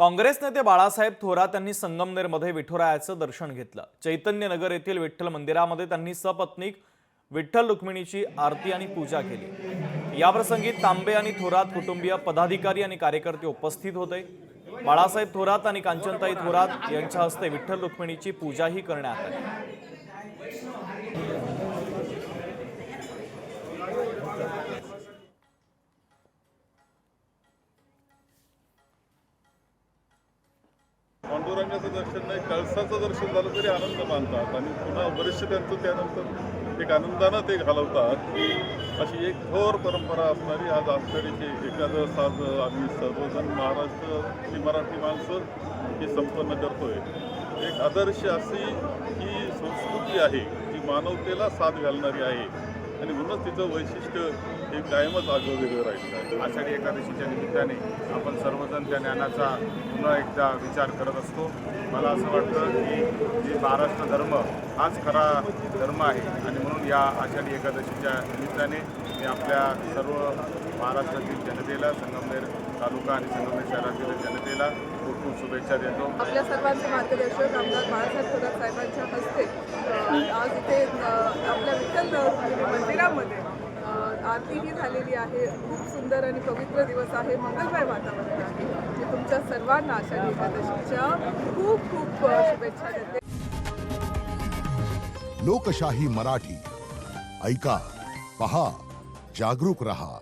काँग्रेस नेते बाळासाहेब थोरात यांनी संगमनेरमध्ये विठुरायाचं दर्शन घेतलं। चैतन्यनगर येथील विठ्ठल मंदिरामध्ये त्यांनी सपत्नीक विठ्ठल रुक्मिणीची आरती आणि पूजा केली। याप्रसंगी तांबे आणि थोरात कुटुंबीय पदाधिकारी आणि कार्यकर्ते उपस्थित होते। बाळासाहेब थोरात आणि कांचनताई थोरात यांच्या हस्ते विठ्ठल रुक्मिणीची पूजाही करण्यात आली। पांडुरंगाचं दर्शन नाही, कळसाचं दर्शन झालं तरी आनंद मानतात आणि पुन्हा वर्ष त्यांचं त्यानंतर एक आनंदानं ते घालवतात। अशी एक थोर परंपरा असणारी आज आषाढीची एकादश आज आम्ही सर्वजण महाराष्ट्र मराठी माणसं ही संपन्न करतोय। एक आदर्श अशी ही संस्कृती आहे जी मानवतेला साथ घालणारी आहे आणि म्हणूनच तिचं वैशिष्ट्य हे कायमच आगळं राहिलं आहे। आषाढी एकादशीच्या निमित्ताने आपण सर्वजण त्या ज्ञानाचा पुन्हा एकदा विचार करत असतो। मला असं वाटतं की जी महाराष्ट्र धर्म हाच खरा धर्म आहे आणि म्हणून या आषाढी एकादशीच्या निमित्ताने मी आपल्या सर्व महाराष्ट्रातील जनतेला, संगमनेर तालुका आणि संगमनेर शहरातील जनतेला खूप खूप शुभेच्छा देतो। आपल्या सर्वांचे मार्गदर्शक आमदार बाळासाहेब थोरात साहेबांच्या हस्ते आज इथे आपल्या विठ्ठल मंदिरामध्ये आरतीही झालेली आहे। खूप सुंदर आणि पवित्र दिवस आहे, मंगलमय वातावरण आहे। मी तुमच्या सर्वांना आषाढी एकादशीच्या खूप खूप शुभेच्छा देते। लोकशाही मराठी ऐका, पहा, जागरूक रहा।